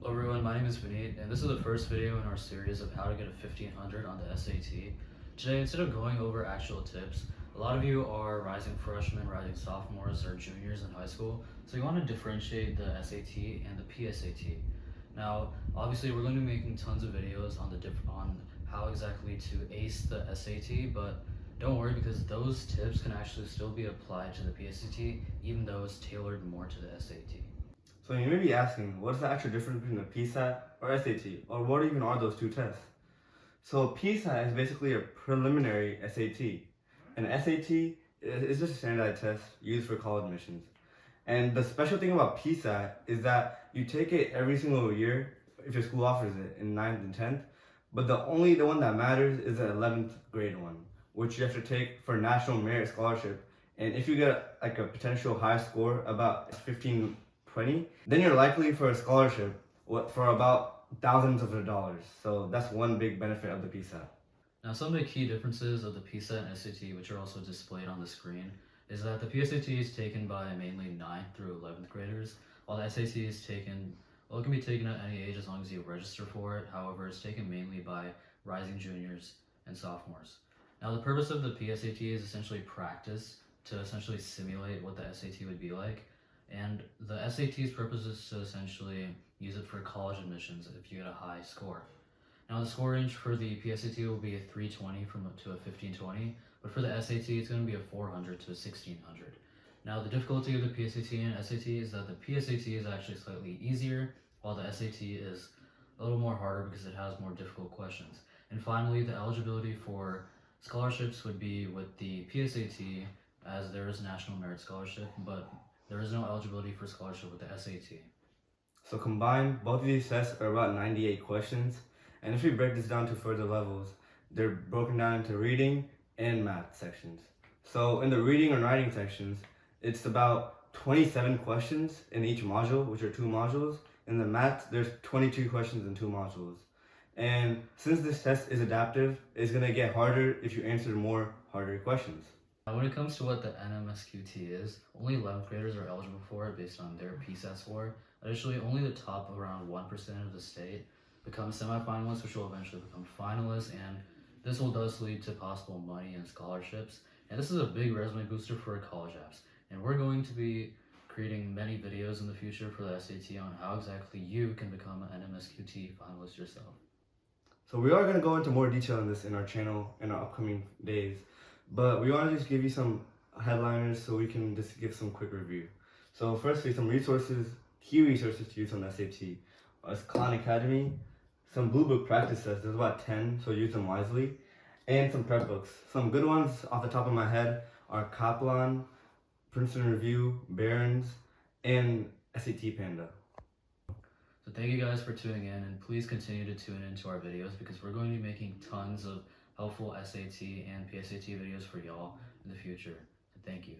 Hello everyone, my name is Vineet, and this is the first video in our series of how to get a 1500 on the SAT. Today, instead of going over actual tips, a lot of you are rising freshmen, rising sophomores, or juniors in high school, so you want to differentiate the SAT and the PSAT. Now, obviously, we're going to be making tons of videos on on how exactly to ace the SAT, but don't worry because those tips can actually still be applied to the PSAT, even though it's tailored more to the SAT. So you may be asking, what's the actual difference between a PSAT or SAT, or what even are those two tests? So PSAT is basically a preliminary SAT, and SAT is just a standardized test used for college admissions. And the special thing about PSAT is that you take it every single year if your school offers it in 9th and 10th, but the one that matters is the 11th grade one, which you have to take for National Merit Scholarship. And if you get like a potential high score, about 1520, then you're likely for a scholarship for about thousands of dollars. So that's one big benefit of the PSAT. Now, some of the key differences of the PSAT and SAT, which are also displayed on the screen, is that the PSAT is taken by mainly 9th through 11th graders, while the SAT is taken, well, it can be taken at any age as long as you register for it. However, it's taken mainly by rising juniors and sophomores. Now, the purpose of the PSAT is essentially practice to essentially simulate what the SAT would be like, and the SAT's purpose is to essentially use it for college admissions if you get a high score. Now, the score range for the PSAT will be a 320 to a 1520, but for the SAT, it's going to be a 400 to a 1600. Now, the difficulty of the PSAT and SAT is that the PSAT is actually slightly easier, while the SAT is a little more harder because it has more difficult questions. And finally, the eligibility for scholarships would be with the PSAT, as there is a National Merit Scholarship, but there is no eligibility for scholarship with the SAT. So combined, both of these tests are about 98 questions. And if we break this down to further levels, they're broken down into reading and math sections. So in the reading and writing sections, it's about 27 questions in each module, which are 2 modules. In the math, there's 22 questions in 2 modules. And since this test is adaptive, it's going to get harder if you answer more harder questions. Now, when it comes to what the NMSQT is, only 11th graders are eligible for it based on their PSAT score. Additionally, only the top around 1% of the state become semifinalists, which will eventually become finalists, and this will thus lead to possible money and scholarships. And this is a big resume booster for college apps. And we're going to be creating many videos in the future for the SAT on how exactly you can become an NMSQT finalist yourself. So we are going to go into more detail on this in our channel in our upcoming days, but we want to just give you some headliners so we can just give some quick review. So firstly, some resources, key resources to use on the SAT. It's Khan Academy, some Blue Book practice tests, there's about 10, so use them wisely, and some prep books. Some good ones off the top of my head are Kaplan, Princeton Review, Barron's, and SAT Panda. So thank you guys for tuning in, and please continue to tune into our videos because we're going to be making tons of helpful SAT and PSAT videos for y'all in the future. So thank you.